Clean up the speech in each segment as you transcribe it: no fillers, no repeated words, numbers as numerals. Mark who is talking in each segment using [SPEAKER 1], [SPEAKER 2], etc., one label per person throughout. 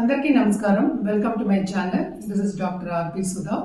[SPEAKER 1] అందరికీ నమస్కారం. Welcome to my channel. This is doctor R P Sudha.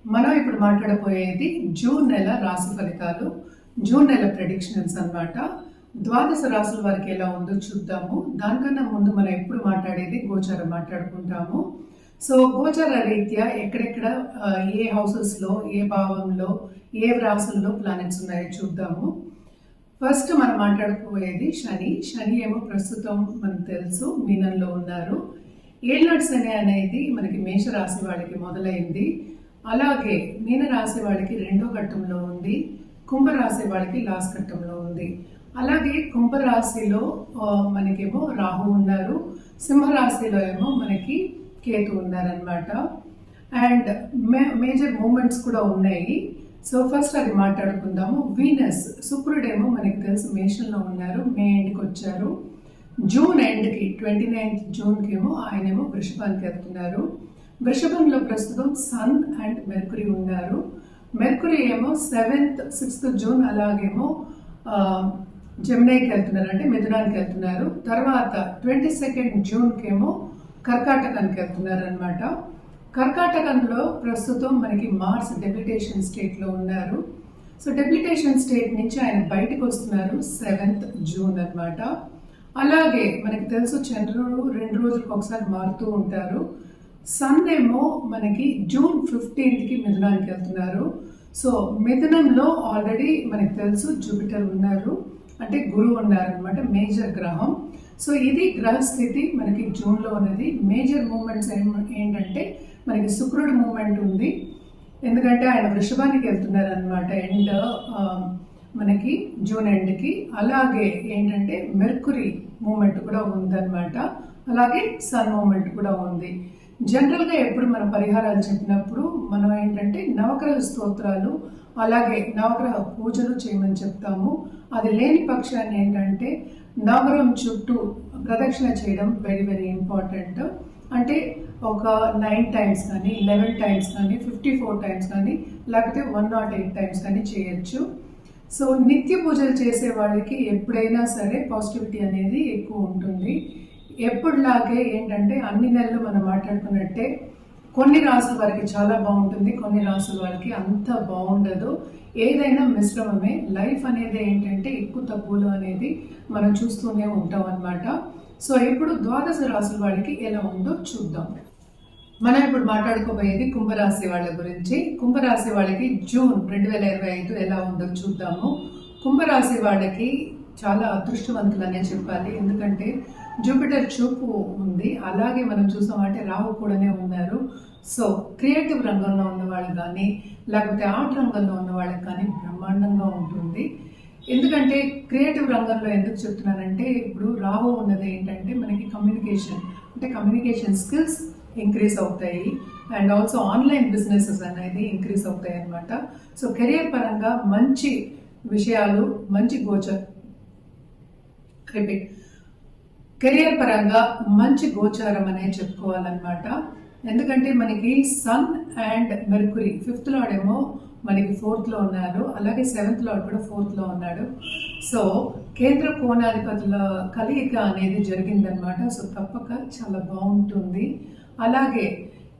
[SPEAKER 1] మనం ఇప్పుడు మాట్లాడబోయేది జూన్ నెల రాశి ఫలితాలు, జూన్ నెల ప్రెడిక్షన్స్ అన్నమాట. ద్వాదశ రాశుల వారికి ఎలా ఉందో చూద్దాము. దానికన్నా ముందు మనం ఎప్పుడు మాట్లాడేది గోచారం మాట్లాడుకుంటాము. సో గోచార రీత్యా ఎక్కడెక్కడ ఏ హౌసెస్లో, ఏ భావంలో, ఏ రాశుల్లో ప్లానెట్స్ ఉన్నాయో చూద్దాము. ఫస్ట్ మనం మాట్లాడుకోబోయేది శని ఏమో ప్రస్తుతం మనకు తెలుసు మీనంలో ఉన్నారు. ఏళ్ళనాటి శని అనేది మనకి మేషరాశి వాళ్ళకి మొదలైంది. అలాగే మీనరాశి వాళ్ళకి రెండో ఘట్టంలో ఉంది, కుంభరాశి వాళ్ళకి లాస్ట్ ఘట్టంలో ఉంది. అలాగే కుంభరాశిలో మనకేమో రాహు ఉన్నారు, సింహరాశిలో ఏమో మనకి కేతు ఉన్నారనమాట. అండ్ మేజర్ మూమెంట్స్ కూడా ఉన్నాయి. సో ఫస్ట్ అది మాట్లాడుకుందాము. వీనస్ శుక్రుడేమో మనకి తెలుసు మేషంలో ఉన్నారు, మే ఎండ్కి వచ్చారు. జూన్ ఎండ్కి 29th జూన్కి ఏమో ఆయనేమో వృషభానికి వెళ్తున్నారు. వృషభంలో ప్రస్తుతం సన్ అండ్ మెర్కురీ ఉన్నారు. మెర్కురీ ఏమో 7th 6th జూన్ అలాగేమో జెమినైకి వెళ్తున్నారు, అంటే మిథునానికి వెళ్తున్నారు. తర్వాత 22nd జూన్కి ఏమో కర్కాటకానికి వెళ్తున్నారు అనమాట. కర్కాటకంలో ప్రస్తుతం మనకి మార్స్ డెబిలిటేషన్ స్టేట్లో ఉన్నారు. సో డెబిలిటేషన్ స్టేట్ నుంచి ఆయన బయటకు వస్తున్నారు 7th జూన్ అనమాట. అలాగే మనకి తెలుసు చంద్రుడు 2 రోజులకు ఒకసారి మారుతూ ఉంటారు. సన్ ఏమో మనకి జూన్ 15కి మిథునానికి వెళ్తున్నారు. సో మిథునంలో ఆల్రెడీ మనకి తెలుసు జూపిటర్ ఉన్నారు, అంటే గురువు ఉన్నారనమాట, మేజర్ గ్రహం. సో ఇది గ్రహస్థితి మనకి జూన్లో ఉన్నది. మేజర్ మూమెంట్స్ ఏంటంటే మనకి శుక్రుడు మూమెంట్ ఉంది, ఎందుకంటే ఆయన వృషభానికి వెళ్తున్నారు అనమాట ఎండ్ మనకి జూన్ ఎండ్కి. అలాగే ఏంటంటే మెర్కురీ మూమెంట్ కూడా ఉందన్నమాట, అలాగే సన్ మూమెంట్ కూడా ఉంది. జనరల్గా ఎప్పుడు మనం పరిహారాలు చెప్పినప్పుడు మనం ఏంటంటే నవగ్రహ స్తోత్రాలు అలాగే నవగ్రహ పూజలు చేయమని చెప్తాము. అది లేని పక్షాన్ని ఏంటంటే నవగ్రహం చుట్టూ ప్రదక్షిణ చేయడం వెరీ వెరీ ఇంపార్టెంట్. అంటే ఒక 9 times కానీ 11 times కానీ 54 times కానీ లేకపోతే 108 times కానీ చేయొచ్చు. సో నిత్య పూజలు చేసే వాళ్ళకి ఎప్పుడైనా సరే పాజిటివిటీ అనేది ఎక్కువ ఉంటుంది. ఎప్పుడులాగే ఏంటంటే అన్ని నెలలు మనం మాట్లాడుకున్నట్టే కొన్ని రాసుల వారికి చాలా బాగుంటుంది, కొన్ని రాసుల వారికి అంత బాగుండదు. ఏదైనా మిశ్రమమే. లైఫ్ అనేది ఏంటంటే ఎక్కువ తక్కువలు అనేది మనం చూస్తూనే ఉంటాం అన్నమాట. సో ఇప్పుడు ద్వాదశ రాసుల వాళ్ళకి ఎలా ఉందో చూద్దాం. మనం ఇప్పుడు మాట్లాడుకోబోయేది కుంభరాశి వాళ్ళ గురించి. కుంభరాశి వాళ్ళకి జూన్ 2025 ఎలా ఉందో చూద్దాము. కుంభరాశి వాళ్ళకి చాలా అదృష్టవంతులనే చెప్పాలి, ఎందుకంటే జూపిటర్ చూపు ఉంది, అలాగే మనం చూసామంటే రాహు కూడానే ఉన్నారు. సో క్రియేటివ్ రంగంలో ఉన్న వాళ్ళు కానీ లేకపోతే ఆర్ట్ రంగంలో ఉన్న వాళ్ళకి కానీ బ్రహ్మాండంగా ఉంటుంది. ఎందుకంటే క్రియేటివ్ రంగంలో ఎందుకు చెప్తున్నానంటే ఇప్పుడు రాహు ఉన్నది ఏంటంటే మనకి కమ్యూనికేషన్, అంటే కమ్యూనికేషన్ స్కిల్స్ ఇంక్రీజ్ అవుతాయి అండ్ ఆల్సో ఆన్లైన్ బిజినెసెస్ అనేది ఇంక్రీజ్ అవుతాయి అన్నమాట. సో కెరియర్ పరంగా మంచి విషయాలు, మంచి కెరియర్ పరంగా మంచి గోచారం అనేది చెప్పుకోవాలన్నమాట. ఎందుకంటే మనకి sun and Mercury 5th lord ఏమో మనకి 4th లో ఉన్నారు, అలాగే 7th లార్డ్ కూడా 4th లో ఉన్నాడు. సో కేంద్ర కోణాధిపతుల కలయిక అనేది జరిగిందనమాట. సో తప్పక చాలా బాగుంటుంది. అలాగే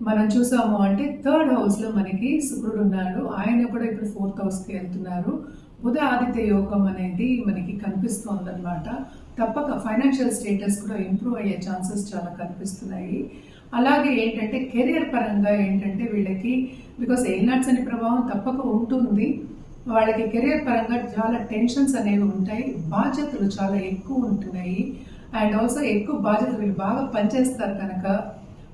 [SPEAKER 1] మనం చూసాము అంటే 3rd హౌస్లో మనకి శుక్రుడు ఉన్నాడు, ఆయన కూడా ఇప్పుడు 4th హౌస్కి వెళ్తున్నారు. బుధ ఆదిత్య యోగం అనేది మనకి కనిపిస్తోంది అనమాట. తప్పక ఫైనాన్షియల్ స్టేటస్ కూడా ఇంప్రూవ్ అయ్యే ఛాన్సెస్ చాలా కనిపిస్తున్నాయి. అలాగే ఏంటంటే కెరియర్ పరంగా ఏంటంటే వీళ్ళకి బికాస్ ఏలినాట్స్ అనే ప్రభావం తప్పక ఉంటుంది. వాళ్ళకి కెరియర్ పరంగా చాలా టెన్షన్స్ అనేవి ఉంటాయి, బాధ్యతలు చాలా ఎక్కువ ఉంటున్నాయి. అండ్ ఆల్సో ఎక్కువ బాధ్యతలు వీళ్ళు బాగా పనిచేస్తారు కనుక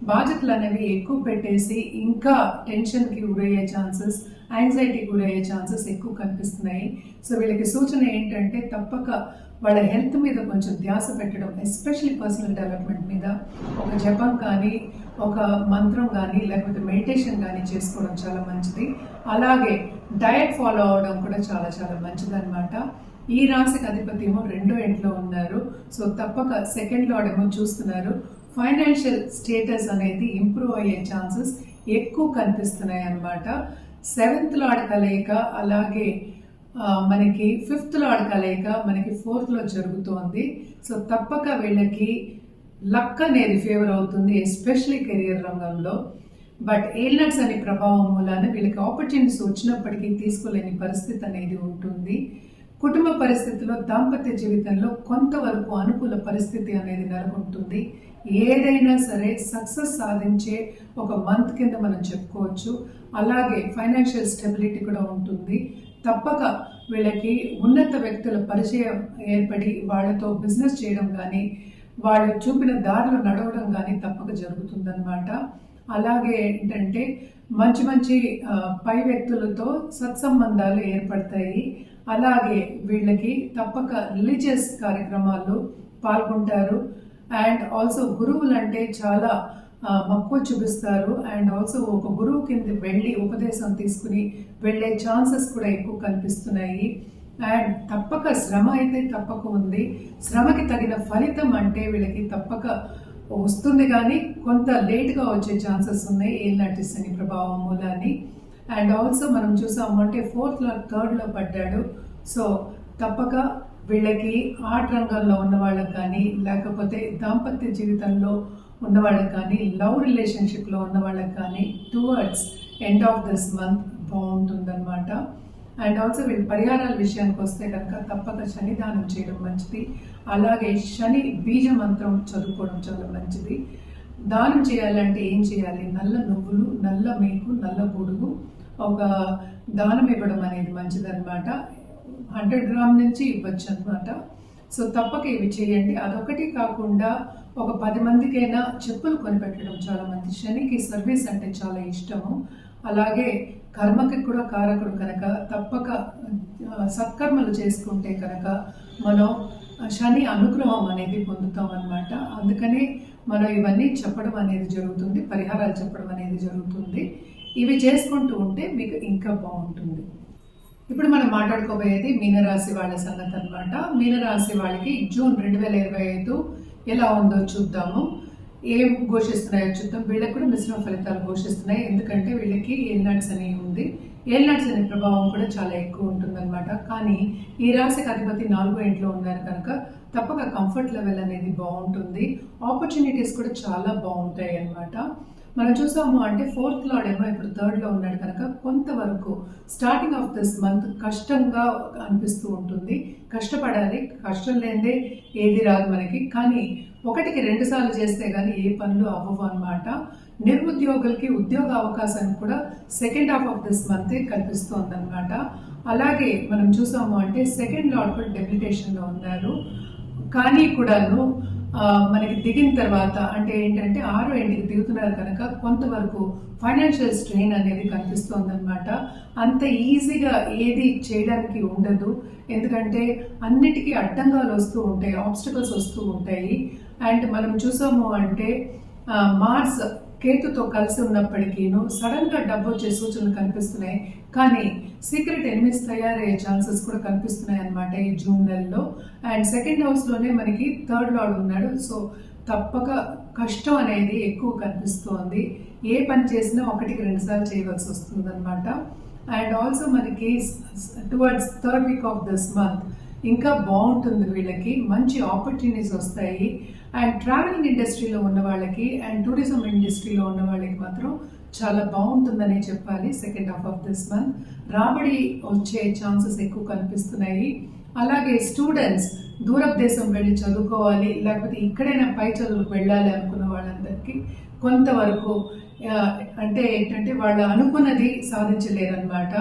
[SPEAKER 1] బాధ్యతలు అనేవి ఎక్కువ పెట్టేసి ఇంకా టెన్షన్కి గురయ్యే ఛాన్సెస్, యాంగ్జైటీకి గురయ్యే ఛాన్సెస్ ఎక్కువ కనిపిస్తున్నాయి. సో వీళ్ళకి సూచన ఏంటంటే తప్పక వాళ్ళ హెల్త్ మీద కొంచెం ధ్యాస పెట్టడం, ఎస్పెషల్లీ పర్సనల్ డెవలప్మెంట్ మీద ఒక జపం కానీ ఒక మంత్రం కానీ లేకపోతే మెడిటేషన్ కానీ చేసుకోవడం చాలా మంచిది. అలాగే డయట్ ఫాలో అవడం కూడా చాలా చాలా మంచిదన్నమాట. ఈ రాశికి అధిపతి ఏమో 2వ ఇంట్లో ఉన్నారు. సో తప్పక 2nd లార్డ్ ఏమో చూస్తున్నారు. ఫైనాన్షియల్ స్టేటస్ అనేది ఇంప్రూవ్ అయ్యే ఛాన్సెస్ ఎక్కువ కనిపిస్తున్నాయి అన్నమాట. 7th లార్డ్ కలయిక అలాగే మనకి 5th లార్డ్ కలయిక మనకి 4th లో జరుగుతోంది. సో తప్పక వీళ్ళకి లక్ అనేది ఫేవర్ అవుతుంది, ఎస్పెషలీ కెరియర్ రంగంలో. బట్ ఏల్నట్స్ అనే ప్రభావం మూలాన వీళ్ళకి ఆపర్చునిటీస్ వచ్చినప్పటికీ తీసుకోలేని పరిస్థితి అనేది ఉంటుంది. కుటుంబ పరిస్థితిలో దాంపత్య జీవితంలో కొంతవరకు అనుకూల పరిస్థితి అనేది నెలకొంటుంది. ఏదైనా సరే సక్సెస్ సాధించే ఒక మంత్ కింద మనం చెప్పుకోవచ్చు. అలాగే ఫైనాన్షియల్ స్టెబిలిటీ కూడా ఉంటుంది. తప్పక వీళ్ళకి ఉన్నత వ్యక్తుల పరిచయం ఏర్పడి వాళ్ళతో బిజినెస్ చేయడం కానీ, వాళ్ళు చూపిన దారిలో నడవడం కానీ తప్పక జరుగుతుందన్నమాట. అలాగే ఏంటంటే మంచి మంచి పై వ్యక్తులతో సత్సంబంధాలు ఏర్పడతాయి. అలాగే వీళ్ళకి తప్పక రిలీజియస్ కార్యక్రమాల్లో పాల్గొంటారు. అండ్ ఆల్సో గురువులు అంటే చాలా మక్కువ చూపిస్తారు. అండ్ ఆల్సో ఒక గురువు కింద వెళ్ళి ఉపదేశం తీసుకుని వెళ్ళే ఛాన్సెస్ కూడా ఎక్కువ కనిపిస్తున్నాయి. అండ్ తప్పక శ్రమ అయితే తప్పక ఉంది. శ్రమకి తగిన ఫలితం అంటే వీళ్ళకి తప్పక వస్తుంది, కానీ కొంత లేట్గా వచ్చే ఛాన్సెస్ ఉన్నాయి ఏలినాటి శని ప్రభావం మూలాన్ని. అండ్ ఆల్సో మనం చూసాము అంటే 4th లో 3rd లో పడ్డాడు. సో తప్పక వీళ్ళకి ఆర్ట్ రంగంలో ఉన్న వాళ్ళకి కానీ, లేకపోతే దాంపత్య జీవితంలో ఉన్న వాళ్ళకి కానీ, లవ్ రిలేషన్షిప్లో ఉన్న వాళ్ళకి కానీ towards end of this month బాగుంటుందన్నమాట. అండ్ ఆల్సో వీళ్ళు పరిహారాల విషయానికి వస్తే కనుక తప్పక శని దానం చేయడం మంచిది. అలాగే శని బీజ మంత్రం చదువుకోవడం చాలా మంచిది. దానం చేయాలంటే ఏం చేయాలి? నల్ల నువ్వులు, నల్ల మేకు, నల్ల గొడుగు ఒక దానం ఇవ్వడం అనేది మంచిదన్నమాట. 100 గ్రామ్ నుంచి ఇవ్వచ్చు అనమాట. సో తప్పక ఇవి చేయండి. అదొకటి కాకుండా ఒక 10 మందికైనా చెప్పులు కొనిపెట్టడం చాలా మంచి. శనికి సర్వీస్ అంటే చాలా ఇష్టము. అలాగే కర్మకి కూడా కారకుడు కనుక తప్పక సత్కర్మలు చేసుకుంటే కనుక మనం శని అనుగ్రహం అనేది పొందుతాం అన్నమాట. అందుకని మనం ఇవన్నీ చెప్పడం అనేది జరుగుతుంది, పరిహారాలు చెప్పడం అనేది జరుగుతుంది. ఇవి చేసుకుంటూ ఉంటే మీకు ఇంకా బాగుంటుంది. ఇప్పుడు మనం మాట్లాడుకోబోయేది మీనరాశి వాళ్ళ సంగతి అనమాట. మీనరాశి వాళ్ళకి జూన్ 2025 ఎలా ఉందో చూద్దాము. ఏం ఘోషిస్తున్నాయో చూద్దాం. వీళ్ళకి కూడా మిశ్రమ ఫలితాలు ఘోషిస్తున్నాయి. ఎందుకంటే వీళ్ళకి ఏల్నాట్స్ అని ఉంది. ఏల్నాట్స్ అనే ప్రభావం కూడా చాలా ఎక్కువ ఉంటుందన్నమాట. కానీ ఈ రాశికి అధిపతి 4వ ఇంట్లో ఉన్నారు కనుక తప్పక కంఫర్ట్ లెవెల్ అనేది బాగుంటుంది. ఆపర్చునిటీస్ కూడా చాలా బాగుంటాయి అన్నమాట. మనం చూసాము అంటే 4th లార్డ్ ఏమో ఇప్పుడు 3rd లో ఉన్నాడు కనుక కొంతవరకు స్టార్టింగ్ ఆఫ్ దిస్ మంత్ కష్టంగా అనిపిస్తూ ఉంటుంది. కష్టపడాలి, కష్టం లేదే ఏది రాదు మనకి. కానీ 1కి 2 సార్లు చేస్తే కానీ ఏ పనులు అవ్వవు అనమాట. నిరుద్యోగులకి ఉద్యోగ అవకాశాన్ని కూడా second half of this month కనిపిస్తోంది అనమాట. అలాగే మనం చూసాము అంటే 2nd లార్డ్ కూడా డెబిలిటేషన్లో ఉన్నారు. కానీ కూడాను మనకి దిగిన తర్వాత అంటే ఏంటంటే 6వ ఇంటికి దిగుతున్నారు కనుక కొంతవరకు ఫైనాన్షియల్ స్ట్రెయిన్ అనేది కనిపిస్తోంది అనమాట. అంత ఈజీగా ఏది చేయడానికి ఉండదు. ఎందుకంటే అన్నిటికీ అడ్డంగాలు వస్తూ ఉంటాయి, ఆబ్స్టికల్స్ వస్తూ ఉంటాయి. అండ్ మనం చూసాము అంటే మార్స్ కేతుతో కలిసి ఉన్నప్పటికీను సడన్గా డబ్బు వచ్చే సూచనలు కనిపిస్తున్నాయి. కానీ సీక్రెట్ ఎనిమిస్ తయారయ్యే ఛాన్సెస్ కూడా కనిపిస్తున్నాయి అన్నమాట ఈ జూన్ నెలలో. అండ్ 2nd హౌస్లోనే మనకి 3rd లార్డ్ ఉన్నాడు. సో తప్పక కష్టం అనేది ఎక్కువ కనిపిస్తోంది. ఏ పని చేసినా 1కి 2 సార్లు చేయవలసి వస్తుంది అనమాట. అండ్ ఆల్సో మనకి towards 3rd week off this month ఇంకా బాగుంటుంది. వీళ్ళకి మంచి ఆపర్చునిటీస్ వస్తాయి. అండ్ ట్రావెలింగ్ ఇండస్ట్రీలో ఉన్న వాళ్ళకి అండ్ టూరిజం ఇండస్ట్రీలో ఉన్న వాళ్ళకి మాత్రం చాలా బాగుంటుందనే చెప్పాలి. 2nd half of this month రాబడి వచ్చే ఛాన్సెస్ ఎక్కువ కనిపిస్తున్నాయి. అలాగే స్టూడెంట్స్ దూరపు దేశం వెళ్ళి చదువుకోవాలి, లేకపోతే ఇక్కడైనా పై చదువుకు వెళ్ళాలి అనుకున్న వాళ్ళందరికీ కొంతవరకు అంటే ఏంటంటే వాళ్ళు అనుకున్నది సాధించలేరన్నమాట.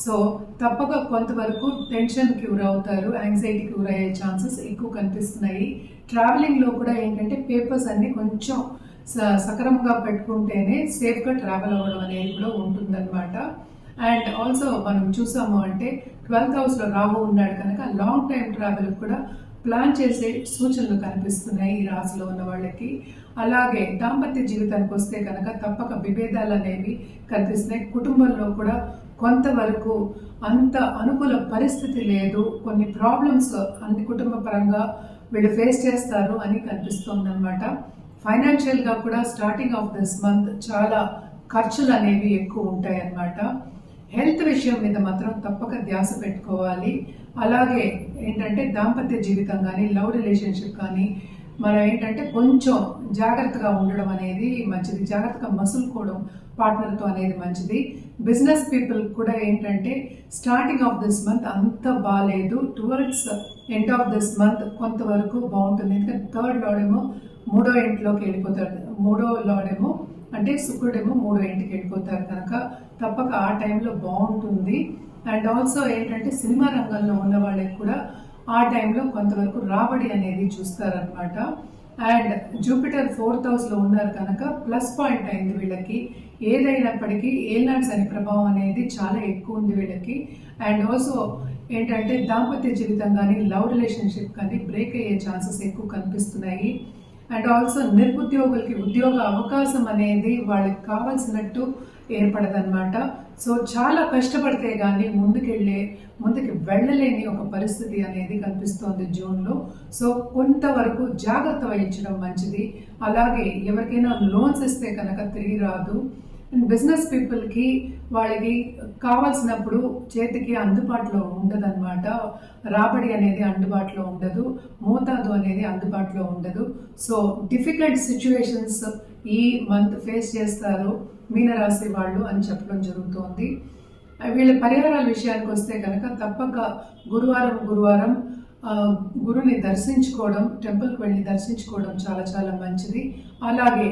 [SPEAKER 1] సో తప్పక కొంతవరకు టెన్షన్కి గురవుతారు, యాంగ్జైటీకి గురయ్యే ఛాన్సెస్ ఎక్కువ కనిపిస్తున్నాయి. ట్రావెలింగ్లో కూడా ఏంటంటే పేపర్స్ అన్నీ కొంచెం సక్రమంగా పెట్టుకుంటేనే సేఫ్గా ట్రావెల్ అవ్వడం అనేది కూడా ఉంటుందన్నమాట. అండ్ ఆల్సో మనం చూసాము అంటే 12th హౌస్లో రాహు ఉన్నాడు కనుక లాంగ్ టైం ట్రావెల్ కూడా ప్లాన్ చేసే సూచనలు కనిపిస్తున్నాయి ఈ రాశిలో ఉన్న వాళ్ళకి. అలాగే దాంపత్య జీవితానికి వస్తే కనుక తప్పక విభేదాలు అనేవి కనిపిస్తున్నాయి. కుటుంబంలో కూడా కొంతవరకు అంత అనుకూల పరిస్థితి లేదు, కొన్ని ప్రాబ్లమ్స్ అన్ని కుటుంబ పరంగా వీళ్ళు ఫేస్ చేస్తారు అని కనిపిస్తుంది అనమాట. ఫైనాన్షియల్గా కూడా స్టార్టింగ్ ఆఫ్ దిస్ మంత్ చాలా ఖర్చులు అనేవి ఎక్కువ ఉంటాయి అన్నమాట. హెల్త్ విషయం మీద మాత్రం తప్పక ధ్యాస పెట్టుకోవాలి. అలాగే ఏంటంటే దాంపత్య జీవితం కానీ, లవ్ రిలేషన్షిప్ కానీ, మనం ఏంటంటే కొంచెం జాగ్రత్తగా ఉండడం అనేది మంచిది. జాగ్రత్తగా మసులుకోవడం పార్ట్నర్తో అనేది మంచిది. బిజినెస్ పీపుల్ కూడా ఏంటంటే స్టార్టింగ్ ఆఫ్ దిస్ మంత్ అంత బాగాలేదు, towards end of this month కొంతవరకు బాగుంటుంది. ఎందుకంటే థర్డ్ లార్డేమో మూడో ఇంట్లోకి వెళ్ళిపోతాడు, మూడో లార్డేమో అంటే శుక్రుడేమో మూడో ఇంటికి వెళ్ళిపోతారు కనుక తప్పక ఆ టైంలో బాగుంటుంది. అండ్ ఆల్సో ఏంటంటే సినిమా రంగంలో ఉన్న వాళ్ళకి కూడా ఆ టైంలో కొంతవరకు రాబడి అనేది చూస్తారనమాట. అండ్ జూపిటర్ 4th హౌస్లో ఉన్నారు కనుక ప్లస్ పాయింట్ అయింది వీళ్ళకి. ఏదైనప్పటికీ ఏలినాటి శని ప్రభావం అనేది చాలా ఎక్కువ ఉంది వీళ్ళకి. అండ్ ఆల్సో ఏంటంటే దాంపత్య జీవితం కానీ లవ్ రిలేషన్షిప్ కానీ బ్రేక్ అయ్యే ఛాన్సెస్ ఎక్కువ కనిపిస్తున్నాయి. అండ్ ఆల్సో నిరుద్యోగులకి ఉద్యోగ అవకాశం అనేది వాళ్ళకి కావాల్సినట్టు ఏర్పడదన్నమాట. సో చాలా కష్టపడితే కానీ ముందుకు వెళ్ళలేని ఒక పరిస్థితి అనేది కనిపిస్తోంది జూన్లో. సో కొంతవరకు జాగ్రత్త వహించడం మంచిది. అలాగే ఎవరికైనా లోన్స్ ఇస్తే కనుక తిరిగి రాదు. అండ్ బిజినెస్ పీపుల్కి వాళ్ళకి కావాల్సినప్పుడు చేతికి అందుబాటులో ఉండదన్నమాట. రాబడి అనేది అందుబాటులో ఉండదు, మోతాదు అనేది అందుబాటులో ఉండదు. సో డిఫికల్ట్ సిచ్యువేషన్స్ ఈ మంత్ ఫేస్ చేస్తారు మీనరాశి వాళ్ళు అని చెప్పడం జరుగుతోంది. వీళ్ళ పరిహారాల విషయానికి వస్తే కనుక తప్పక గురువారం గురుని దర్శించుకోవడం, టెంపుల్కి వెళ్ళి దర్శించుకోవడం చాలా చాలా మంచిది. అలాగే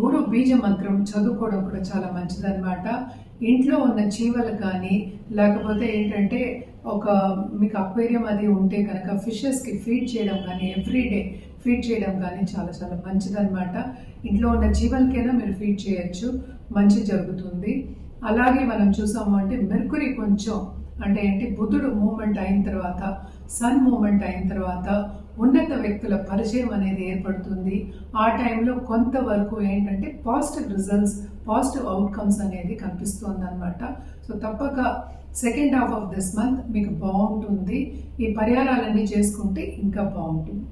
[SPEAKER 1] గురు బీజ మంత్రం చదువుకోవడం కూడా చాలా మంచిదన్నమాట. ఇంట్లో ఉన్న చీవలు కానీ లేకపోతే ఏంటంటే మీకు అక్వేరియం అది ఉంటే కనుక ఫిషెస్కి ఫీడ్ చేయడం కానీ ఎవ్రీడే ఫీడ్ చేయడం కానీ చాలా చాలా మంచిదన్నమాట. ఇంట్లో ఉన్న జీవలకైనా మీరు ఫీడ్ చేయొచ్చు, మంచి జరుగుతుంది. అలాగే మనం చూసాము అంటే మెర్కురీ కొంచెం అంటే ఏంటి బుధుడు మూమెంట్ అయిన తర్వాత, సన్ మూమెంట్ అయిన తర్వాత ఉన్నత వ్యక్తుల పరిచయం అనేది ఏర్పడుతుంది. ఆ టైంలో కొంతవరకు ఏంటంటే పాజిటివ్ రిజల్ట్స్, పాజిటివ్ అవుట్కమ్స్ అనేది కనిపిస్తుంది అనమాట. సో తప్పక second half of this month మీకు బాగుంటుంది. ఈ పరిహారాలన్నీ చేసుకుంటే ఇంకా బాగుంటుంది.